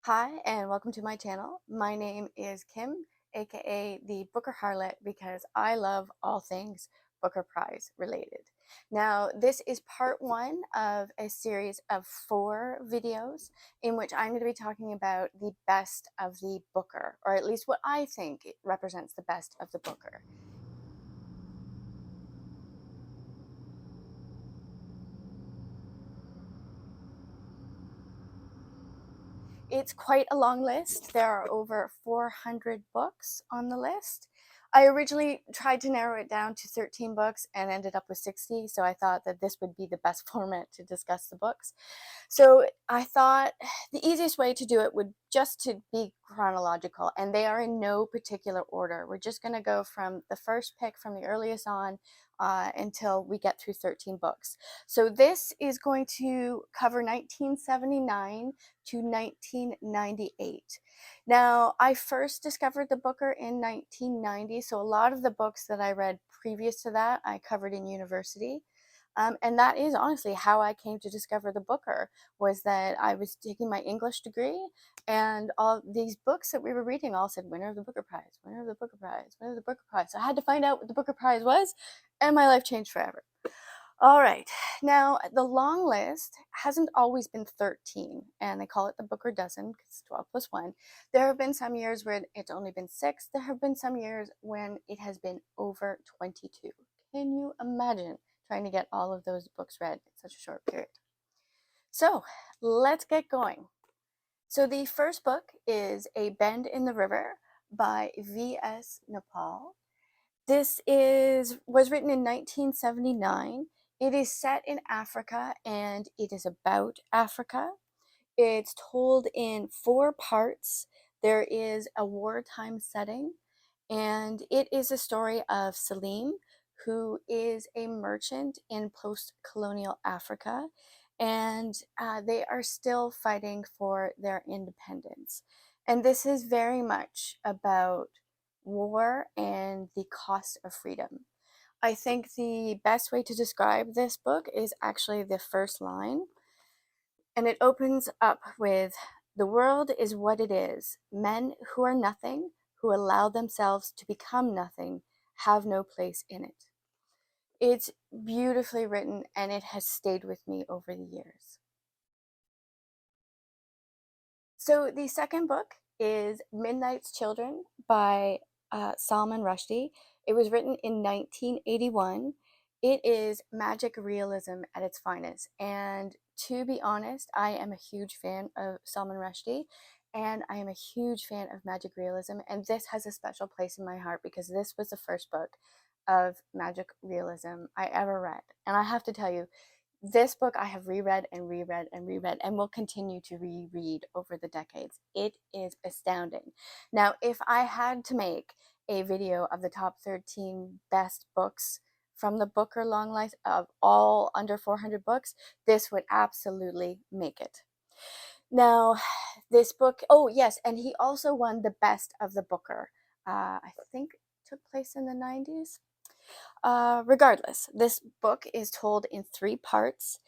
Hi, and welcome to my channel. My name is Kim, aka the Booker Harlot, because I love all things Booker Prize related. Now, this is part one of a series of 4 videos in which I'm going to be talking about the best of the Booker, or at least what I think it represents the best of the Booker. It's quite a long list. There are over 400 books on the list. I originally tried to narrow it down to 13 books and ended up with 60, so I thought that this would be the best format to discuss the books. So I thought the easiest way to do it would just to be chronological, and they are in no particular order. We're just going to go from the first pick from the earliest on until we get through 13 books. So this is going to cover 1979 to 1998. Now, I first discovered the Booker in 1990, so a lot of the books that I read previous to that I covered in university. And that is honestly how I came to discover the Booker, was that I was taking my English degree, and all these books that we were reading all said winner of the Booker Prize, winner of the Booker Prize, winner of the Booker Prize. So I had to find out what the Booker Prize was, and my life changed forever. All right, now the long list hasn't always been 13, and they call it the Booker dozen because it's 12 plus 1. There have been some years where it's only been 6. There have been some years when it has been over 22. Can you imagine trying to get all of those books read in such a short period? So let's get going. So the first book is A Bend in the River by V.S. Naipaul. This was written in 1979. It is set in Africa and it is about Africa. It's told in 4 parts. There is a wartime setting, and it is a story of Salim, who is a merchant in post-colonial Africa, and they are still fighting for their independence. And this is very much about war and the cost of freedom. I think the best way to describe this book is actually the first line, and it opens up with, "The world is what it is. Men who are nothing, who allow themselves to become nothing, have no place in it." It's beautifully written, and it has stayed with me over the years. So the second book is Midnight's Children by Salman Rushdie. It was written in 1981. It is magic realism at its finest. And to be honest, I am a huge fan of Salman Rushdie, and I am a huge fan of magic realism. And this has a special place in my heart because this was the first book of magic realism I ever read. And I have to tell you, this book I have reread and reread and reread and will continue to reread over the decades. It is astounding. Now, if I had to make a video of the top 13 best books from the Booker long list of all under 400 books, this would absolutely make it. Now, this book, oh yes, and he also won the best of the Booker. I think took place in the 90s. Regardless, this book is told in 3 parts.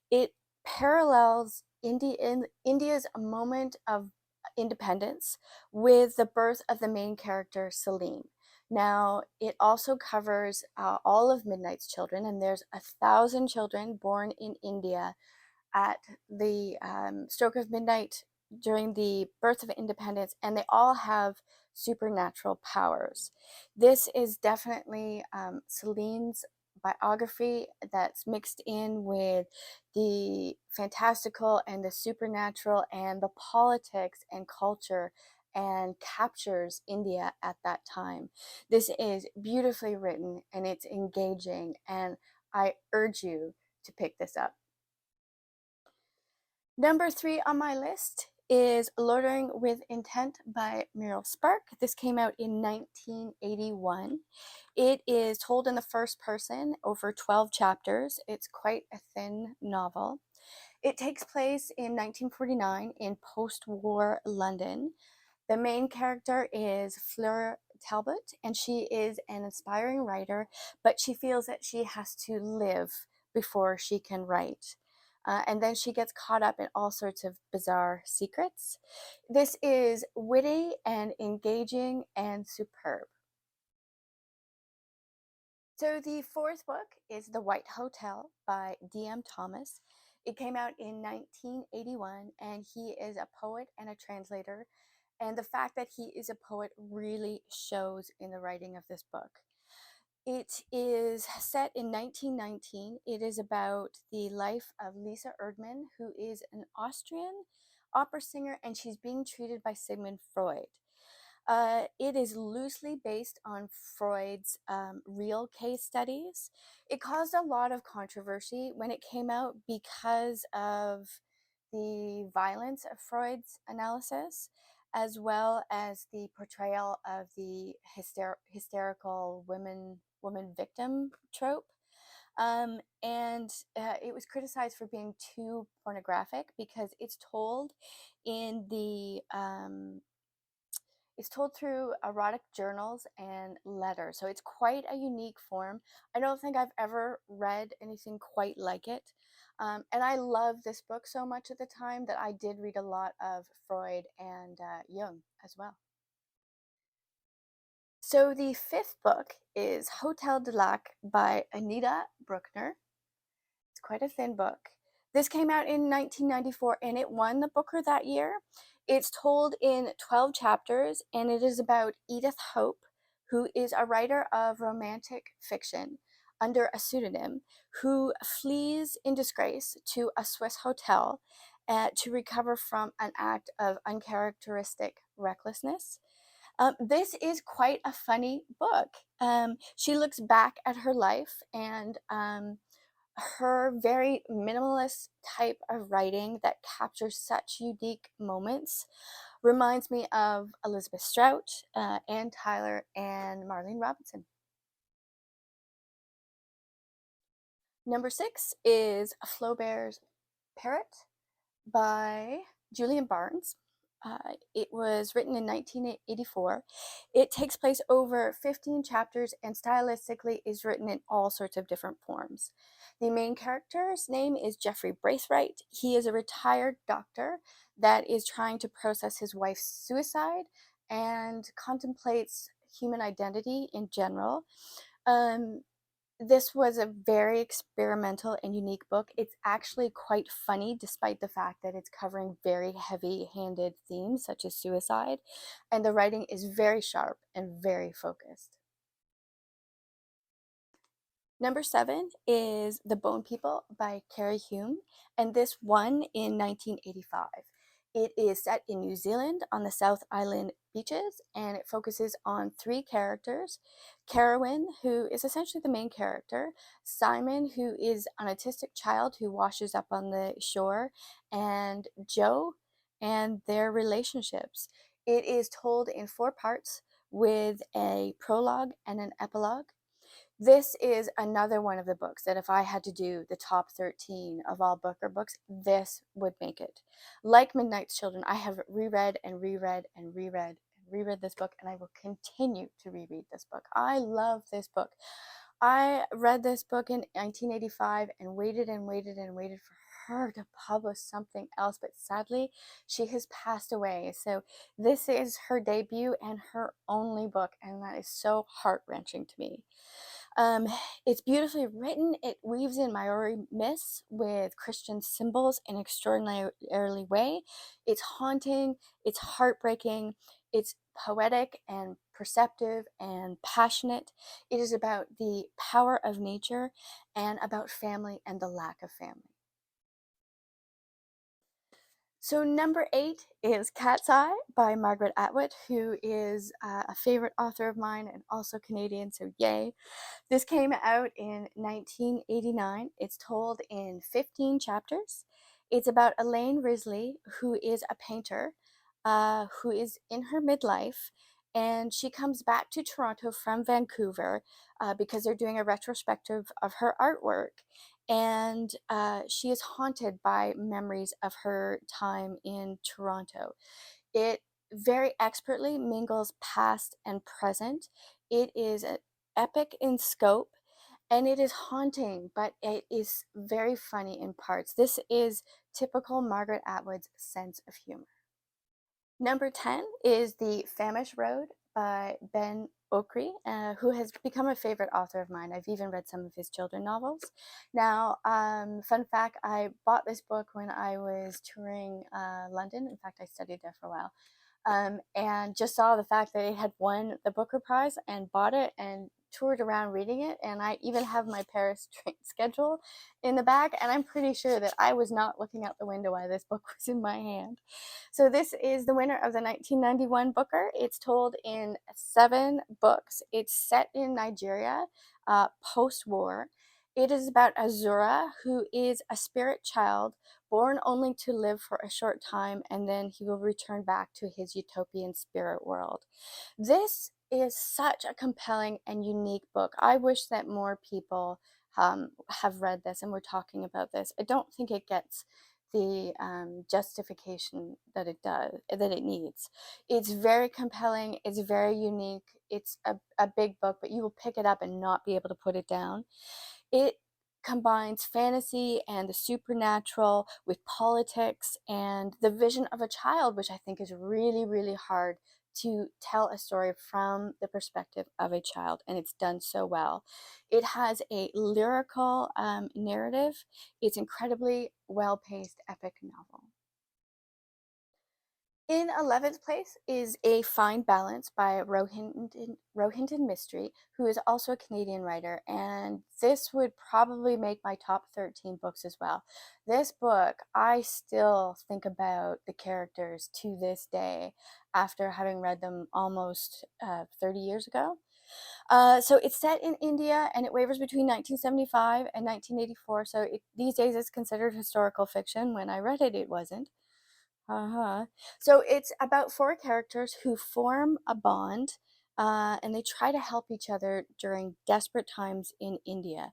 It parallels India's moment of independence with the birth of the main character, Salim. Now, it also covers all of Midnight's children, and there's 1,000 children born in India at the stroke of midnight during the birth of independence, and they all have supernatural powers. This is definitely Celine's biography that's mixed in with the fantastical and the supernatural and the politics and culture, and captures India at that time. This is beautifully written and it's engaging, and I urge you to pick this up. Number 3 on my list is Loitering with Intent by Muriel Spark. This came out in 1981. It is told in the first person over 12 chapters. It's quite a thin novel. It takes place in 1949 in post-war London. The main character is Fleur Talbot, and she is an inspiring writer, but she feels that she has to live before she can write. and then she gets caught up in all sorts of bizarre secrets. This is witty and engaging and superb. So the fourth book is The White Hotel by D.M. Thomas. It came out in 1981, and he is a poet and a translator. And the fact that he is a poet really shows in the writing of this book. It is set in 1919. It is about the life of Lisa Erdmann, who is an Austrian opera singer, and she's being treated by Sigmund Freud. It is loosely based on Freud's real case studies. It caused a lot of controversy when it came out because of the violence of Freud's analysis, as well as the portrayal of the hysterical woman victim trope. And it was criticized for being too pornographic because in the it's told through erotic journals and letters. So it's quite a unique form. I don't think I've ever read anything quite like it. And I love this book so much at the time that I did read a lot of Freud and Jung as well. So the fifth book is Hotel du Lac by Anita Bruckner. It's quite a thin book. This came out in 1994 and it won the Booker that year. It's told in 12 chapters and it is about Edith Hope, who is a writer of romantic fiction under a pseudonym, who flees in disgrace to a Swiss hotel to recover from an act of uncharacteristic recklessness. This is quite a funny book. She looks back at her life and her very minimalist type of writing that captures such unique moments reminds me of Elizabeth Strout, Anne Tyler, and Marlene Robinson. Number 6 is Flo Bears Parrot by Julian Barnes. It was written in 1984. It takes place over 15 chapters and stylistically is written in all sorts of different forms. The main character's name is Jeffrey Braithwaite. He is a retired doctor that is trying to process his wife's suicide and contemplates human identity in general. This was a very experimental and unique book. It's actually quite funny, despite the fact that it's covering very heavy-handed themes such as suicide, and the writing is very sharp and very focused. Number 7 is The Bone People by Carrie Hume, and this won in 1985. It is set in New Zealand on the South Island beaches, and it focuses on 3 characters. Carowyn, who is essentially the main character, Simon, who is an autistic child who washes up on the shore, and Joe and their relationships. It is told in 4 parts with a prologue and an epilogue. This is another one of the books that if I had to do the top 13 of all Booker books, this would make it. Like Midnight's Children, I have reread and reread and reread and reread this book, and I will continue to reread this book. I love this book. I read this book in 1985 and waited and waited and waited for her to publish something else, but sadly, she has passed away. So this is her debut and her only book, and that is so heart-wrenching to me. Um, it's beautifully written. It weaves in Maori myths with Christian symbols in an extraordinarily way. It's haunting, it's heartbreaking, it's poetic and perceptive and passionate. It is about the power of nature and about family and the lack of family. So number 8 is Cat's Eye by Margaret Atwood, who is a favorite author of mine and also Canadian, so yay. This came out in 1989. It's told in 15 chapters. It's about Elaine Risley, who is a painter, who is in her midlife, and she comes back to Toronto from Vancouver because they're doing a retrospective of her artwork. And she is haunted by memories of her time in Toronto. It very expertly mingles past and present. It is epic in scope, and it is haunting, but it is very funny in parts. This is typical Margaret Atwood's sense of humor. Number 10 is The Famish Road by Ben Okri, who has become a favorite author of mine. I've even read some of his children novels. Now, fun fact, I bought this book when I was touring London. In fact, I studied there for a while. And just saw the fact that it had won the Booker Prize and bought it and toured around reading it. And I even have my Paris train schedule in the back, and I'm pretty sure that I was not looking out the window while this book was in my hand. So this is the winner of the 1991 Booker. It's told in 7 books. It's set in Nigeria, post-war. It is about Azura, who is a spirit child born only to live for a short time, and then he will return back to his utopian spirit world. This is such a compelling and unique book. I wish that more people have read this and we're talking about this. I don't think it gets the justification that it needs. It's very compelling. It's very unique. It's a big book, but you will pick it up and not be able to put it down. It combines fantasy and the supernatural with politics and the vision of a child, which I think is really, really hard to tell a story from the perspective of a child, and it's done so well. It has a lyrical narrative. It's incredibly well-paced epic novel. In 11th place is A Fine Balance by Rohinton Mystery, who is also a Canadian writer, and this would probably make my top 13 books as well. This book, I still think about the characters to this day after having read them almost 30 years ago. So it's set in India, and it wavers between 1975 and 1984, so these days it's considered historical fiction. When I read it, it wasn't. Uh-huh. So it's about 4 characters who form a bond, and they try to help each other during desperate times in India.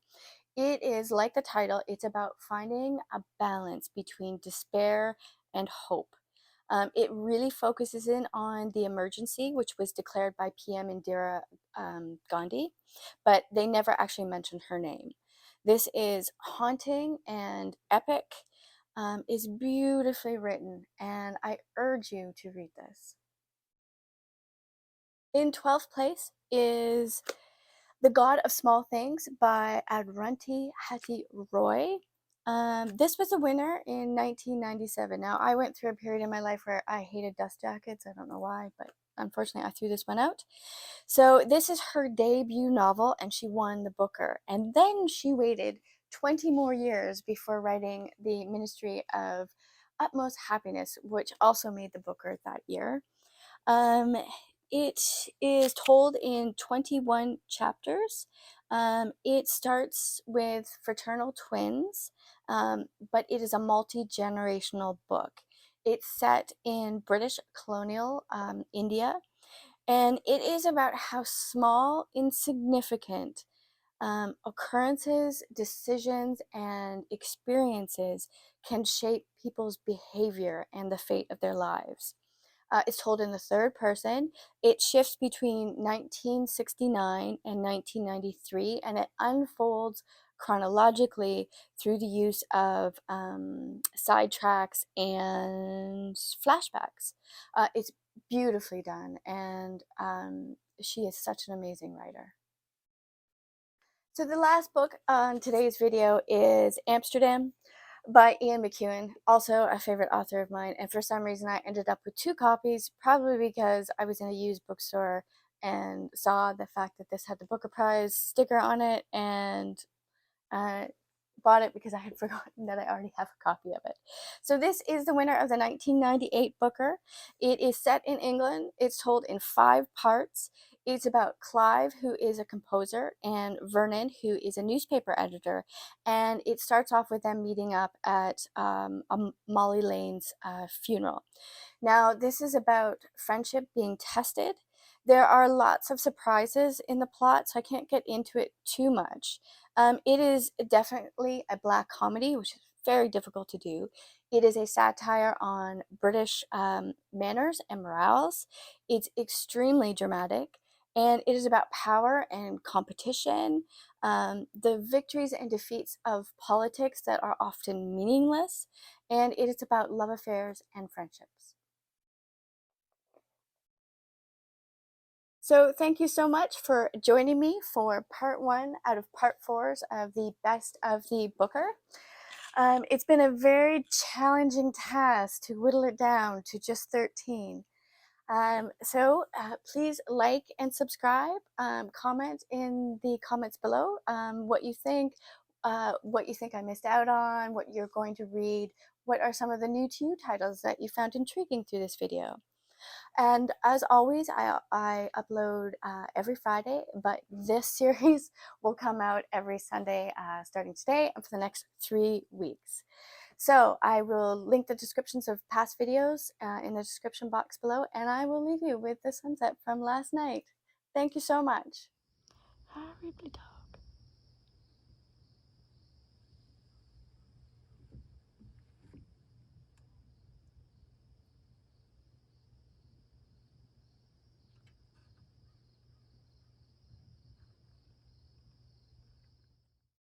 It is like the title, it's about finding a balance between despair and hope. It really focuses in on the emergency, which was declared by PM Indira Gandhi, but they never actually mentioned her name. This is haunting and epic, is beautifully written, and I urge you to read this. In 12th place is The God of Small Things by Adranti Hattie Roy. This was a winner in 1997. Now, I went through a period in my life where I hated dust jackets. I don't know why, but unfortunately, I threw this one out. So, this is her debut novel, and she won the Booker. And then she waited 20 more years before writing The Ministry of Utmost Happiness, which also made the Booker that year. Um, it is told in 21 chapters. It starts with fraternal twins, but it is a multi-generational book. It's set in British colonial India, and it is about how small, insignificant occurrences, decisions, and experiences can shape people's behavior and the fate of their lives. It's told in the third person. It shifts between 1969 and 1993, and it unfolds chronologically through the use of sidetracks and flashbacks. It's beautifully done, and she is such an amazing writer. So the last book on today's video is Amsterdam by Ian McEwan, also a favorite author of mine, and for some reason I ended up with 2 copies, probably because I was in a used bookstore and saw the fact that this had the Booker Prize sticker on it, and uh, bought it because I had forgotten that I already have a copy of it. So this is the winner of the 1998 Booker. It is set in England. It's told in 5 parts. It's about Clive, who is a composer, and Vernon, who is a newspaper editor. And it starts off with them meeting up at Molly Lane's funeral. Now, this is about friendship being tested. There are lots of surprises in the plot, so I can't get into it too much. It is definitely a black comedy, which is very difficult to do. It is a satire on British manners and morals. It's extremely dramatic, And it is about power and competition, the victories and defeats of politics that are often meaningless, and it is about love affairs and friendships. So thank you so much for joining me for part 1 out of part 4s of the Best of the Booker. It's been a very challenging task to whittle it down to just 13. Please like and subscribe. Comment in the comments below what you think I missed out on, what you're going to read, what are some of the new to you titles that you found intriguing through this video. And as always, I upload every Friday, but this series will come out every Sunday starting today and for the next 3 weeks. So I will link the descriptions of past videos in the description box below, and I will leave you with the sunset from last night. Thank you so much. Hi, Ripley.